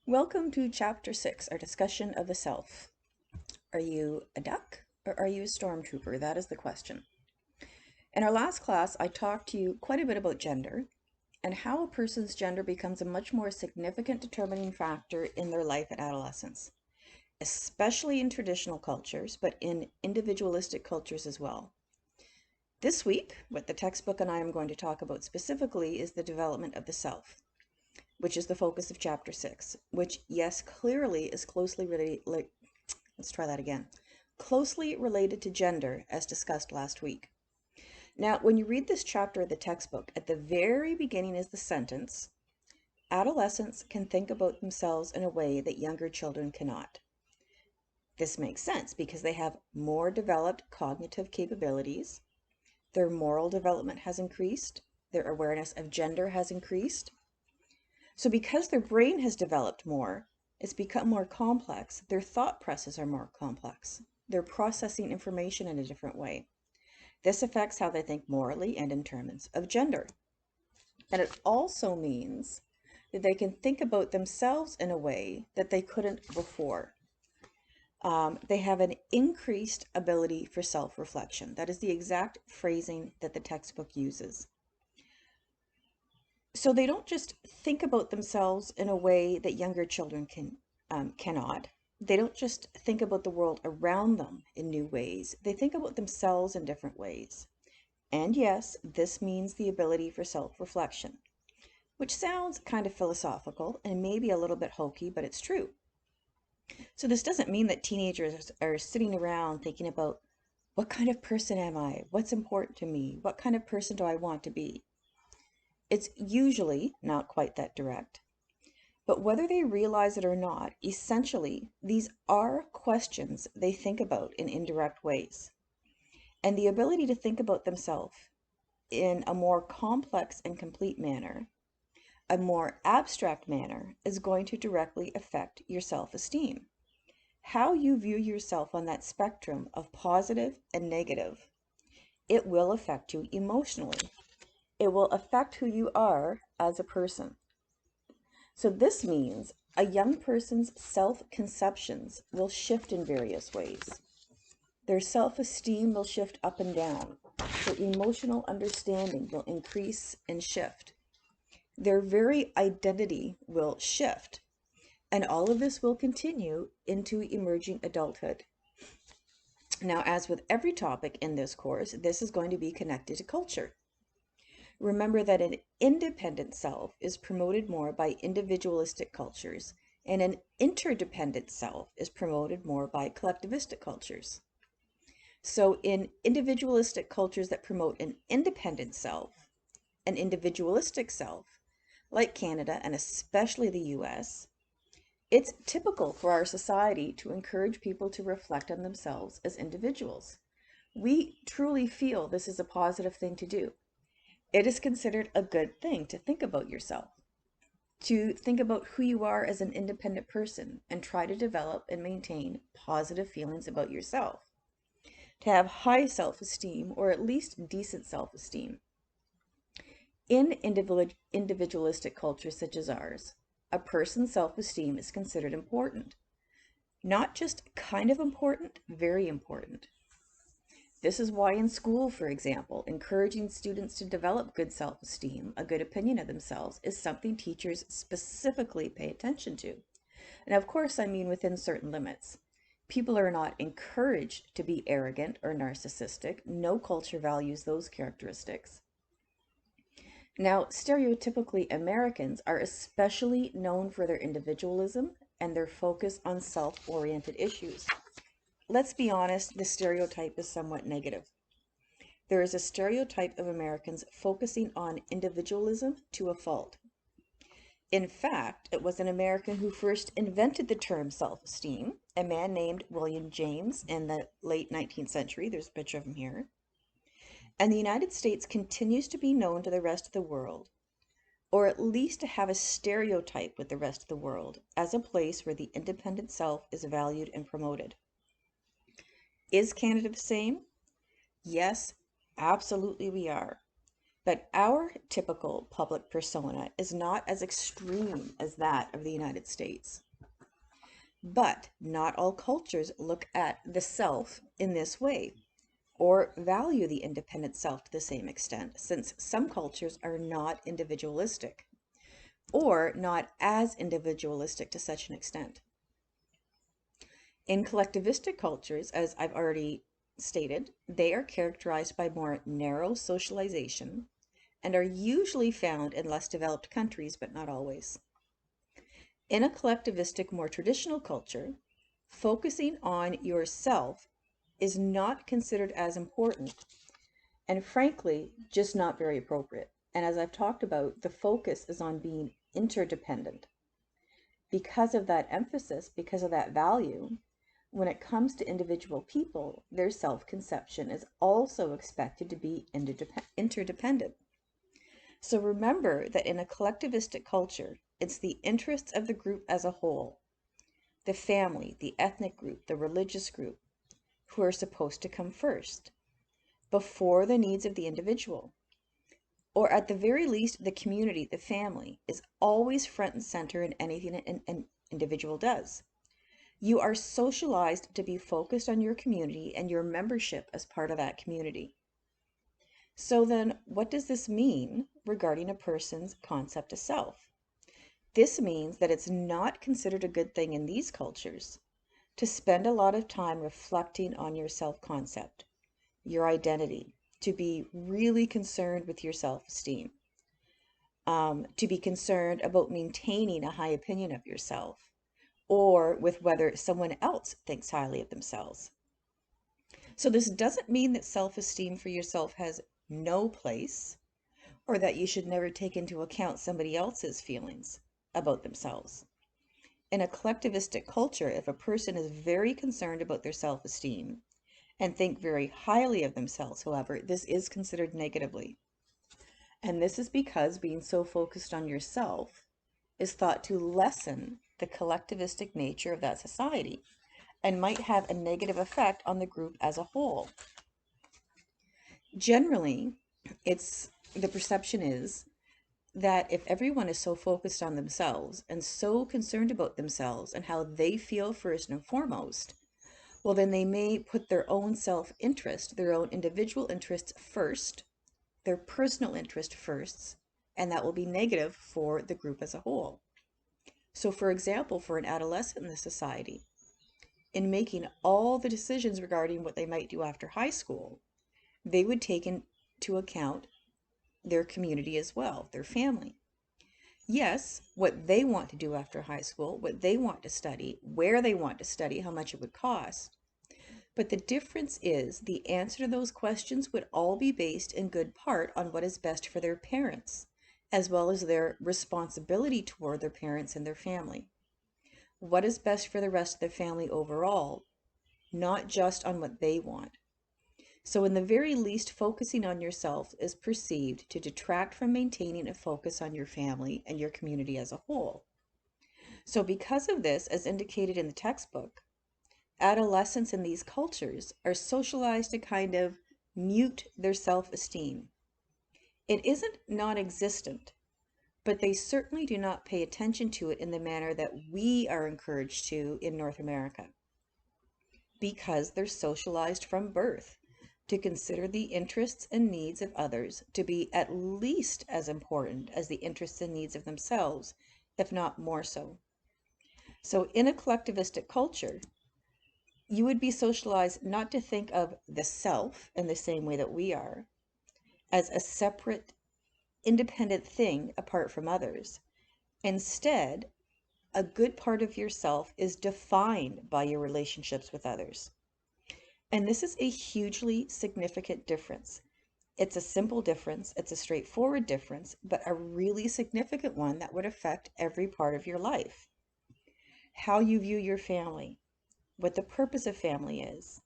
Welcome to Chapter 6, our discussion of the self. Are you a duck or are you a stormtrooper? That is the question. In our last class, I talked to you quite a bit about gender and how a person's gender becomes a much more significant determining factor in their life at adolescence, especially in traditional cultures, but in individualistic cultures as well. This week, what the textbook and I am going to talk about specifically is the development of the self, which is the focus of Chapter 6, which, yes, clearly is closely related, closely related to gender as discussed last week. Now, when you read this chapter of the textbook, at the very beginning is the sentence, adolescents can think about themselves in a way that younger children cannot. This makes sense because they have more developed cognitive capabilities, their moral development has increased, their awareness of gender has increased. So because their brain has developed more, it's become more complex, their thought processes are more complex. They're processing information in a different way. This affects how they think morally and in terms of gender. And it also means that they can think about themselves in a way that they couldn't before. They have an increased ability for self-reflection. That is the exact phrasing that the textbook uses. So they don't just think about themselves in a way that younger children cannot. They don't just think about the world around them in new ways. They think about themselves in different ways. And yes, this means the ability for self-reflection, which sounds kind of philosophical and maybe a little bit hokey, but it's true. So this doesn't mean that teenagers are sitting around thinking about what kind of person am I? What's important to me? What kind of person do I want to be? It's usually not quite that direct. But whether they realize it or not, essentially, these are questions they think about in indirect ways. And the ability to think about themselves in a more complex and complete manner, a more abstract manner, is going to directly affect your self-esteem. How you view yourself on that spectrum of positive and negative, it will affect you emotionally. It will affect who you are as a person. So this means a young person's self-conceptions will shift in various ways. Their self-esteem will shift up and down. Their emotional understanding will increase and shift. Their very identity will shift. And all of this will continue into emerging adulthood. Now, as with every topic in this course, this is going to be connected to culture. Remember that an independent self is promoted more by individualistic cultures, and an interdependent self is promoted more by collectivistic cultures. So in individualistic cultures that promote an independent self, an individualistic self, like Canada and especially the US, it's typical for our society to encourage people to reflect on themselves as individuals. We truly feel this is a positive thing to do. It is considered a good thing to think about yourself, to think about who you are as an independent person and try to develop and maintain positive feelings about yourself, to have high self-esteem or at least decent self-esteem. In individualistic cultures such as ours, a person's self-esteem is considered important. Not just kind of important, very important. This is why in school, for example, encouraging students to develop good self-esteem, a good opinion of themselves, is something teachers specifically pay attention to. And of course, I mean within certain limits. People are not encouraged to be arrogant or narcissistic. No culture values those characteristics. Now, stereotypically, Americans are especially known for their individualism and their focus on self-oriented issues. Let's be honest, the stereotype is somewhat negative. There is a stereotype of Americans focusing on individualism to a fault. In fact, it was an American who first invented the term self-esteem, a man named William James in the late 19th century. There's a picture of him here. And the United States continues to be known to the rest of the world, or at least to have a stereotype with the rest of the world, as a place where the independent self is valued and promoted. Is Canada the same? Yes, absolutely we are. But our typical public persona is not as extreme as that of the United States. But not all cultures look at the self in this way or value the independent self to the same extent, since some cultures are not individualistic or not as individualistic to such an extent. In collectivistic cultures, as I've already stated, they are characterized by more narrow socialization and are usually found in less developed countries, but not always. In a collectivistic, more traditional culture, focusing on yourself is not considered as important and frankly, just not very appropriate. And as I've talked about, the focus is on being interdependent. Because of that emphasis, because of that value, when it comes to individual people, their self-conception is also expected to be interdependent. So remember that in a collectivistic culture, it's the interests of the group as a whole, the family, the ethnic group, the religious group, who are supposed to come first, before the needs of the individual. Or at the very least, the community, the family, is always front and center in anything an individual does. You are socialized to be focused on your community and your membership as part of that community. So then, what does this mean regarding a person's concept of self? This means that it's not considered a good thing in these cultures to spend a lot of time reflecting on your self-concept, your identity, to be really concerned with your self-esteem, to be concerned about maintaining a high opinion of yourself, or with whether someone else thinks highly of themselves. So this doesn't mean that self-esteem for yourself has no place, or that you should never take into account somebody else's feelings about themselves. In a collectivistic culture, if a person is very concerned about their self-esteem and think very highly of themselves, however, this is considered negatively. And this is because being so focused on yourself is thought to lessen the collectivistic nature of that society and might have a negative effect on the group as a whole. Generally, the perception is that if everyone is so focused on themselves and so concerned about themselves and how they feel first and foremost, well, then they may put their own self-interest, their own individual interests first, their personal interest first, and that will be negative for the group as a whole. So for example, for an adolescent in the society, in making all the decisions regarding what they might do after high school, they would take into account their community as well, their family. Yes, what they want to do after high school, what they want to study, where they want to study, how much it would cost. But the difference is the answer to those questions would all be based in good part on what is best for their parents, as well as their responsibility toward their parents and their family. What is best for the rest of the family overall, not just on what they want. So in the very least, focusing on yourself is perceived to detract from maintaining a focus on your family and your community as a whole. So because of this, as indicated in the textbook, adolescents in these cultures are socialized to kind of mute their self-esteem. It isn't non-existent, but they certainly do not pay attention to it in the manner that we are encouraged to in North America, because they're socialized from birth to consider the interests and needs of others to be at least as important as the interests and needs of themselves, if not more so. So in a collectivistic culture, you would be socialized not to think of the self in the same way that we are, as a separate, independent thing apart from others. Instead, a good part of yourself is defined by your relationships with others. And this is a hugely significant difference. It's a simple difference, it's a straightforward difference, but a really significant one that would affect every part of your life. How you view your family, what the purpose of family is,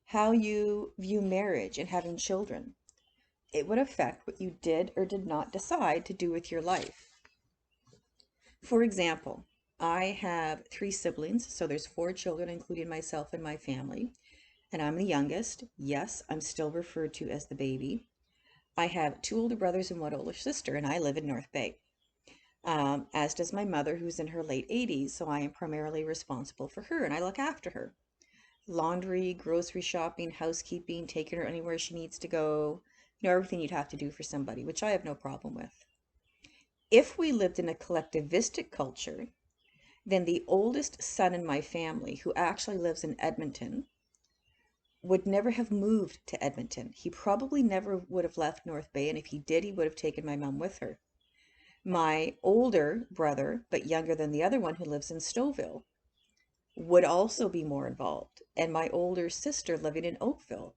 how you view marriage and having children. It would affect what you did or did not decide to do with your life. For example, I have 3 siblings, so there's 4 children, including myself and my family, and I'm the youngest. Yes, I'm still referred to as the baby. I have two older brothers and one older sister, and I live in North Bay, as does my mother, who's in her late 80s. So I am primarily responsible for her, and I look after her. Laundry, grocery shopping, housekeeping, taking her anywhere she needs to go, everything you'd have to do for somebody, which I have no problem with. If we lived in a collectivistic culture, then the oldest son in my family, who actually lives in Edmonton, would never have moved to Edmonton. He probably never would have left North Bay, and if he did, he would have taken my mom with her. My older brother, but younger than the other one, who lives in Stouffville, would also be more involved. And my older sister living in Oakville,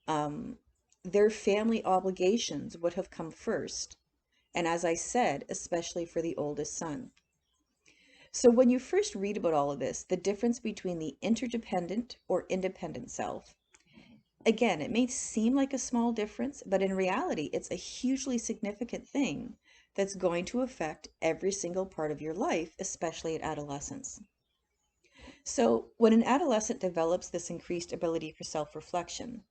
um, their family obligations would have come first. And as I said, especially for the oldest son. So when you first read about all of this, the difference between the interdependent or independent self, again, it may seem like a small difference, but in reality, it's a hugely significant thing that's going to affect every single part of your life, especially at adolescence. So when an adolescent develops this increased ability for self-reflection,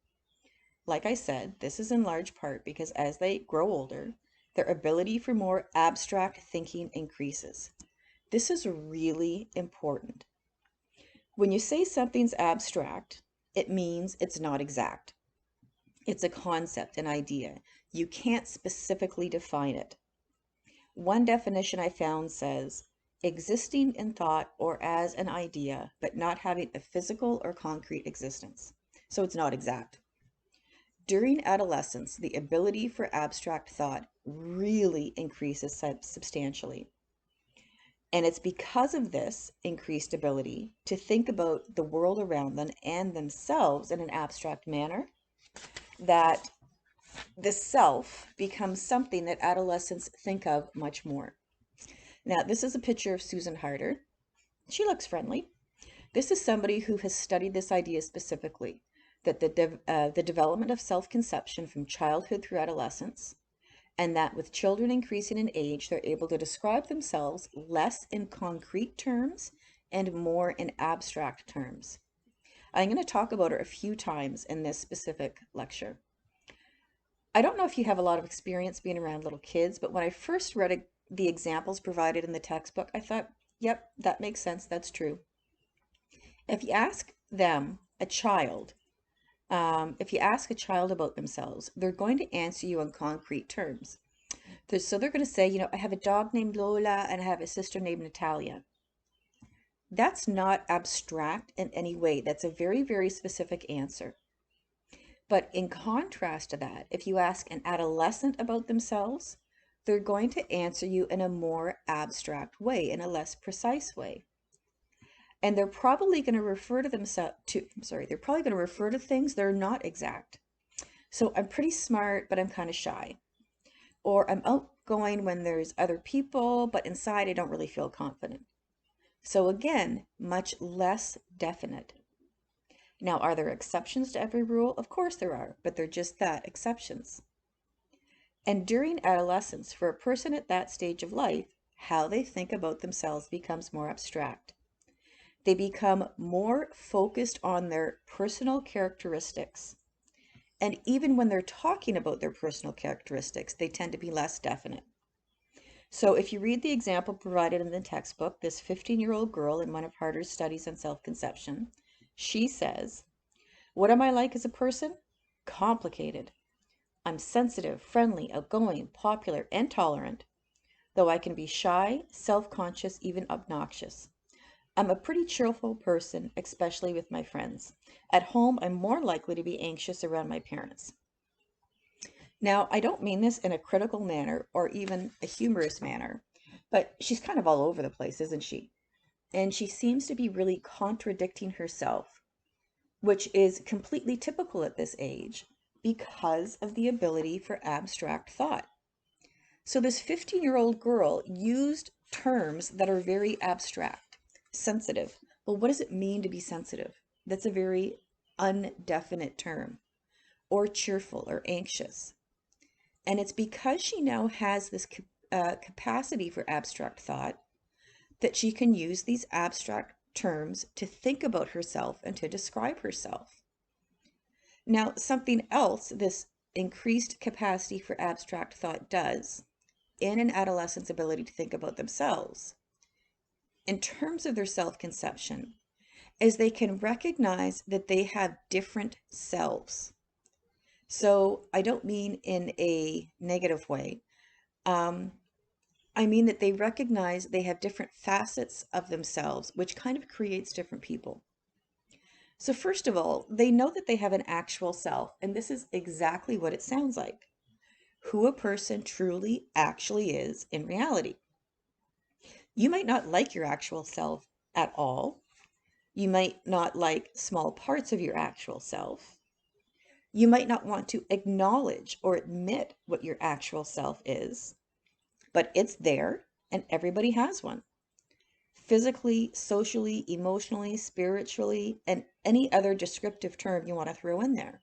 like I said, this is in large part because as they grow older, their ability for more abstract thinking increases. This is really important. When you say something's abstract, it means it's not exact. It's a concept, an idea. You can't specifically define it. One definition I found says, existing in thought or as an idea, but not having a physical or concrete existence. So it's not exact. During adolescence, the ability for abstract thought really increases substantially. And it's because of this increased ability to think about the world around them and themselves in an abstract manner that the self becomes something that adolescents think of much more. Now, this is a picture of Susan Harder. She looks friendly. This is somebody who has studied this idea specifically, that the development of self-conception from childhood through adolescence, and that with children increasing in age, they're able to describe themselves less in concrete terms and more in abstract terms. I'm going to talk about her a few times in this specific lecture. I don't know if you have a lot of experience being around little kids, but when I first read the examples provided in the textbook, I thought, yep, that makes sense. That's true. If you ask them, a child, if you ask a child about themselves, they're going to answer you in concrete terms. So they're going to say, I have a dog named Lola and I have a sister named Natalia. That's not abstract in any way. That's a very, very specific answer. But in contrast to that, if you ask an adolescent about themselves, they're going to answer you in a more abstract way, in a less precise way. And they're probably going to refer to they're probably going to refer to things that are not exact. So I'm pretty smart, but I'm kind of shy. Or I'm outgoing when there's other people, but inside I don't really feel confident. So again, much less definite. Now, are there exceptions to every rule? Of course there are, but they're just that, exceptions. And during adolescence, for a person at that stage of life, how they think about themselves becomes more abstract. They become more focused on their personal characteristics. And even when they're talking about their personal characteristics, they tend to be less definite. So if you read the example provided in the textbook, this 15-year-old girl in one of Harder's studies on self-conception, she says, "What am I like as a person? Complicated. I'm sensitive, friendly, outgoing, popular, and tolerant, though I can be shy, self-conscious, even obnoxious. I'm a pretty cheerful person, especially with my friends. At home, I'm more likely to be anxious around my parents." Now, I don't mean this in a critical manner or even a humorous manner, but she's kind of all over the place, isn't she? And she seems to be really contradicting herself, which is completely typical at this age because of the ability for abstract thought. So this 15-year-old girl used terms that are very abstract. Sensitive. Well, what does it mean to be sensitive? That's a very undefinite term. Or cheerful or anxious. And it's because she now has this capacity for abstract thought that she can use these abstract terms to think about herself and to describe herself. Now, something else this increased capacity for abstract thought does in an adolescent's ability to think about themselves in terms of their self-conception is they can recognize that they have different selves. So I don't mean in a negative way. I mean that they recognize they have different facets of themselves, which kind of creates different people. So first of all, they know that they have an actual self, and this is exactly what it sounds like. Who a person truly actually is in reality. You might not like your actual self at all. You might not like small parts of your actual self. You might not want to acknowledge or admit what your actual self is, but it's there and everybody has one. Physically, socially, emotionally, spiritually, and any other descriptive term you want to throw in there.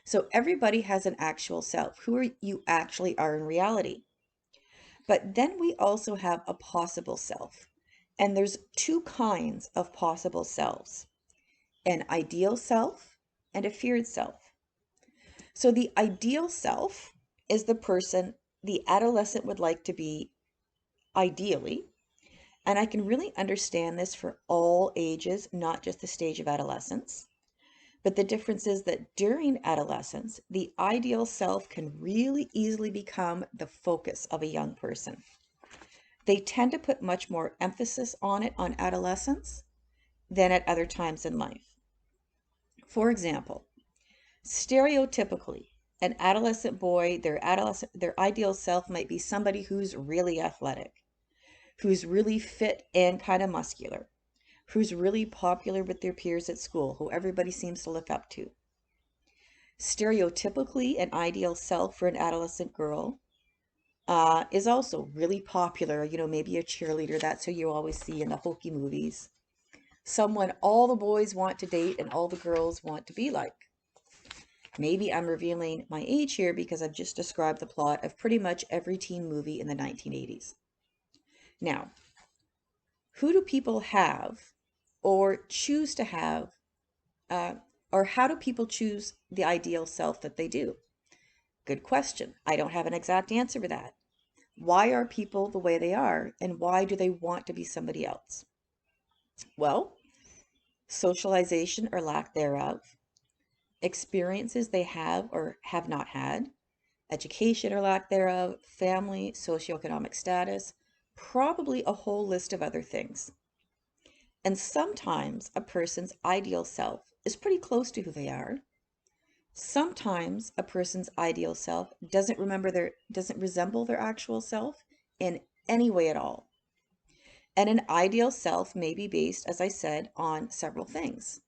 So everybody has an actual self, who you actually are in reality. But then we also have a possible self. And there's two kinds of possible selves, an ideal self and a feared self. So the ideal self is the person the adolescent would like to be ideally. And I can really understand this for all ages, not just the stage of adolescence. But the difference is that during adolescence, the ideal self can really easily become the focus of a young person. They tend to put much more emphasis on it on adolescence than at other times in life. For example, stereotypically, an adolescent boy, their ideal self might be somebody who's really athletic, who's really fit and kind of muscular, who's really popular with their peers at school, who everybody seems to look up to. Stereotypically, an ideal self for an adolescent girl is also really popular, maybe a cheerleader. That's who you always see in the hokey movies. Someone all the boys want to date and all the girls want to be like. Maybe I'm revealing my age here because I've just described the plot of pretty much every teen movie in the 1980s. Now, who do people have or choose to have, or how do people choose the ideal self that they do? Good question. I don't have an exact answer for that. Why are people the way they are, and why do they want to be somebody else? Well, socialization or lack thereof, experiences they have or have not had, education or lack thereof, family, socioeconomic status, probably a whole list of other things. And sometimes a person's ideal self is pretty close to who they are. Sometimes a person's ideal self doesn't resemble their actual self in any way at all. And an ideal self may be based, as I said, on several things.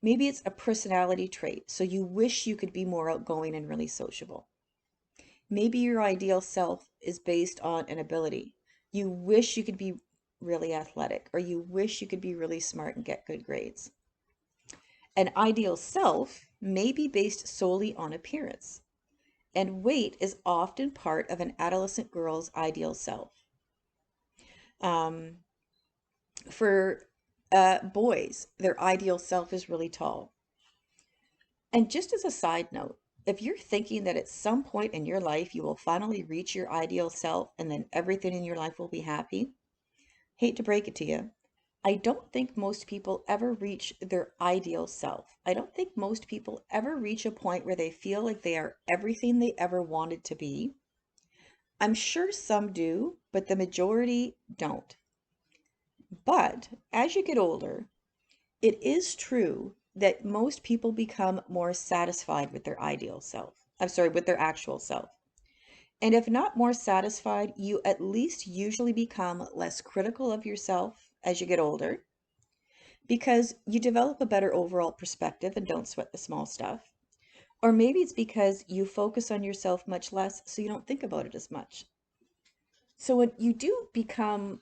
Maybe it's a personality trait, so you wish you could be more outgoing and really sociable. Maybe your ideal self is based on an ability. You wish you could be really athletic, or you wish you could be really smart and get good grades. An ideal self may be based solely on appearance, and weight is often part of an adolescent girl's ideal self. For boys, their ideal self is really tall. And just as a side note, if you're thinking that at some point in your life you will finally reach your ideal self and then everything in your life will be happy, hate to break it to you, I don't think most people ever reach their ideal self. I don't think most people ever reach a point where they feel like they are everything they ever wanted to be. I'm sure some do, but the majority don't. But as you get older, it is true that most people become more satisfied with their ideal self. I'm sorry, with their actual self. And if not more satisfied, you at least usually become less critical of yourself as you get older because you develop a better overall perspective and don't sweat the small stuff. Or maybe it's because you focus on yourself much less, so you don't think about it as much. So when you do become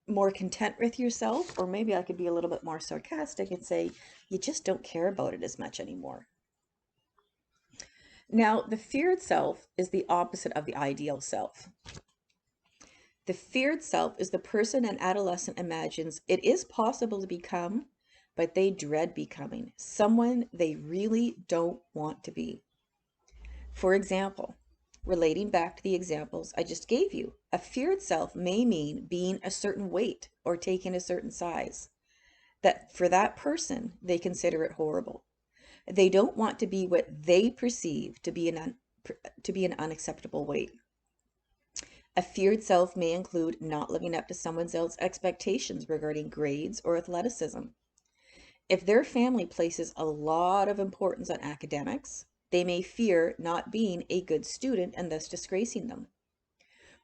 more content with yourself, or maybe I could be a little bit more sarcastic and say you just don't care about it as much anymore. Now, the feared self is the opposite of the ideal self. The feared self is the person an adolescent imagines it is possible to become, but they dread becoming someone they really don't want to be. For example, relating back to the examples I just gave you, a feared self may mean being a certain weight or taking a certain size. That for that person, they consider it horrible. They don't want to be what they perceive to be an unacceptable weight. A feared self may include not living up to someone else's expectations regarding grades or athleticism. If their family places a lot of importance on academics, they may fear not being a good student and thus disgracing them.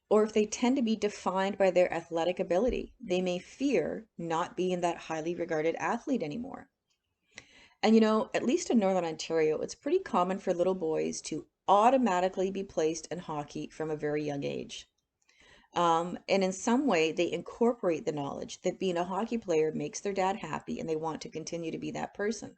Or if they tend to be defined by their athletic ability, they may fear not being that highly regarded athlete anymore. And at least in Northern Ontario, it's pretty common for little boys to automatically be placed in hockey from a very young age. And in some way, they incorporate the knowledge that being a hockey player makes their dad happy and they want to continue to be that person.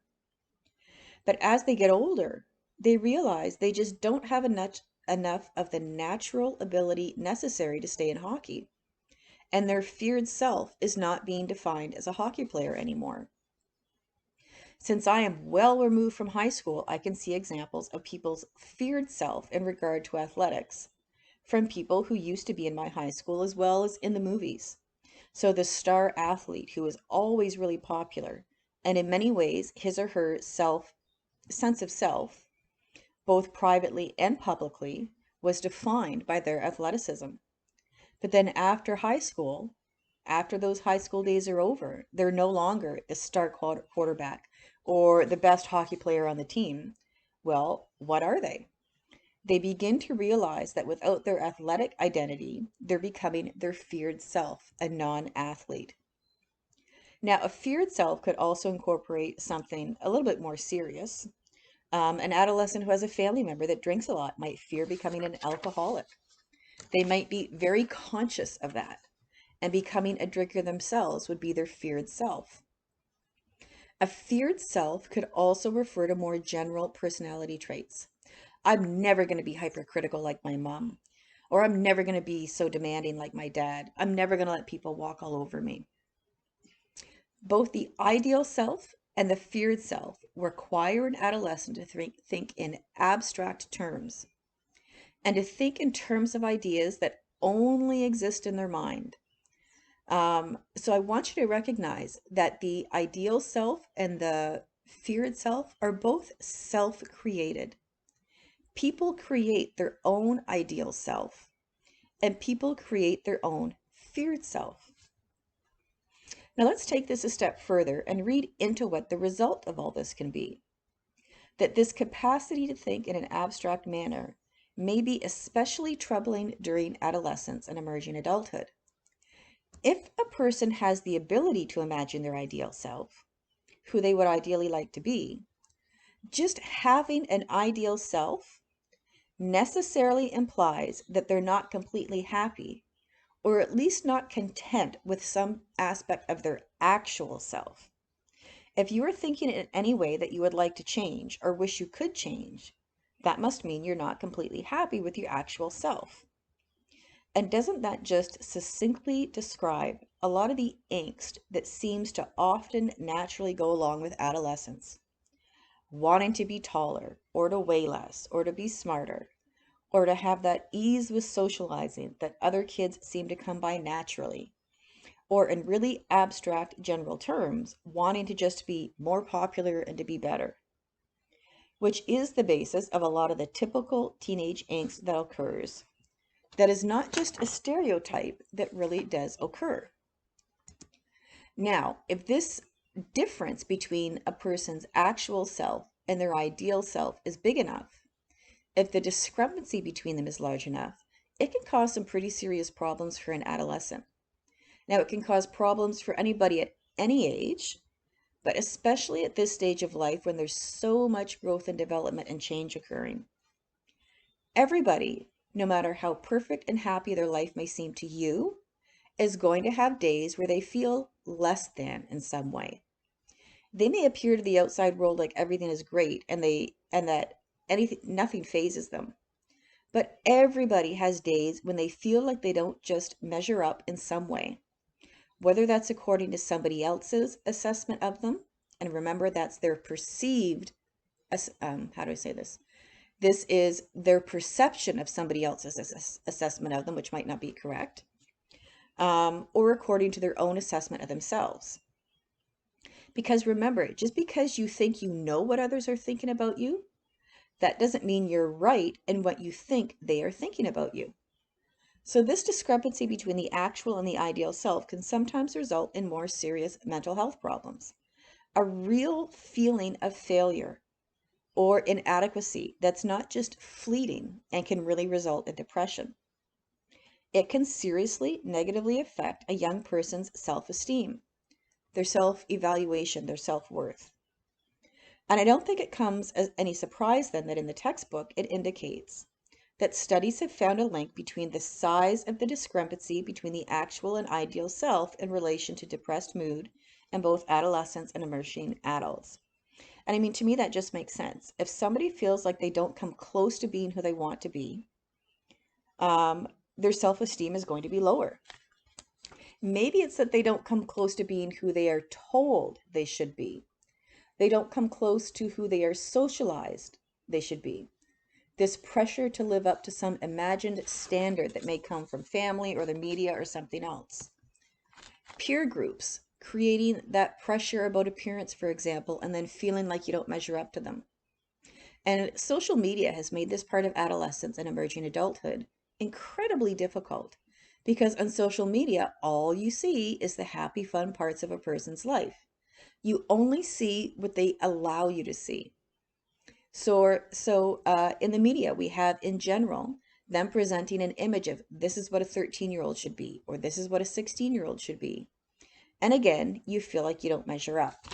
But as they get older, they realize they just don't have enough of the natural ability necessary to stay in hockey. And their feared self is not being defined as a hockey player anymore. Since I am well removed from high school, I can see examples of people's feared self in regard to athletics from people who used to be in my high school as well as in the movies. So the star athlete who was always really popular, and in many ways his or her sense of self, both privately and publicly, was defined by their athleticism. But then after high school, after those high school days are over, they're no longer the star quarterback or the best hockey player on the team. Well, what are they? They begin to realize that without their athletic identity, they're becoming their feared self, a non-athlete. Now, a feared self could also incorporate something a little bit more serious. An adolescent who has a family member that drinks a lot might fear becoming an alcoholic. They might be very conscious of that, and becoming a drinker themselves would be their feared self. A feared self could also refer to more general personality traits. I'm never going to be hypercritical like my mom, or I'm never going to be so demanding like my dad. I'm never going to let people walk all over me. Both the ideal self and the feared self require an adolescent to think in abstract terms and to think in terms of ideas that only exist in their mind. So I want you to recognize that the ideal self and the feared self are both self-created. People create their own ideal self, and people create their own feared self. Now let's take this a step further and read into what the result of all this can be. That this capacity to think in an abstract manner may be especially troubling during adolescence and emerging adulthood. If a person has the ability to imagine their ideal self, who they would ideally like to be, just having an ideal self necessarily implies that they're not completely happy, or at least not content with some aspect of their actual self. If you are thinking in any way that you would like to change or wish you could change, that must mean you're not completely happy with your actual self. And doesn't that just succinctly describe a lot of the angst that seems to often naturally go along with adolescence? Wanting to be taller, or to weigh less, or to be smarter, or to have that ease with socializing that other kids seem to come by naturally, or in really abstract general terms, wanting to just be more popular and to be better, which is the basis of a lot of the typical teenage angst that occurs. That is not just a stereotype that really does occur. Now, if this difference between a person's actual self and their ideal self is big enough, if the discrepancy between them is large enough, it can cause some pretty serious problems for an adolescent. Now, it can cause problems for anybody at any age, but especially at this stage of life when there's so much growth and development and change occurring. Everybody, no matter how perfect and happy their life may seem to you, is going to have days where they feel less than in some way. They may appear to the outside world like everything is great and that nothing phases them. But everybody has days when they feel like they don't just measure up in some way, whether that's according to somebody else's assessment of them And remember, that's their perceived, how do I say this? This is their perception of somebody else's assessment of them, which might not be correct, or according to their own assessment of themselves. Because remember, just because you think you know what others are thinking about you, that doesn't mean you're right in what you think they are thinking about you. So this discrepancy between the actual and the ideal self can sometimes result in more serious mental health problems. A real feeling of failure or inadequacy that's not just fleeting and can really result in depression. It can seriously negatively affect a young person's self-esteem, their self-evaluation, their self-worth. And I don't think it comes as any surprise then that in the textbook it indicates that studies have found a link between the size of the discrepancy between the actual and ideal self in relation to depressed mood in both adolescents and emerging adults. And I mean, to me, that just makes sense. If somebody feels like they don't come close to being who they want to be, their self-esteem is going to be lower. Maybe it's that they don't come close to being who they are told they should be. They don't come close to who they are socialized they should be. This pressure to live up to some imagined standard that may come from family or the media or something else. Peer groups, creating that pressure about appearance, for example, and then feeling like you don't measure up to them. And social media has made this part of adolescence and emerging adulthood incredibly difficult because on social media, all you see is the happy, fun parts of a person's life. You only see what they allow you to see. So in the media, we have in general them presenting an image of this is what a 13-year-old should be, or this is what a 16-year-old should be. And again, you feel like you don't measure up.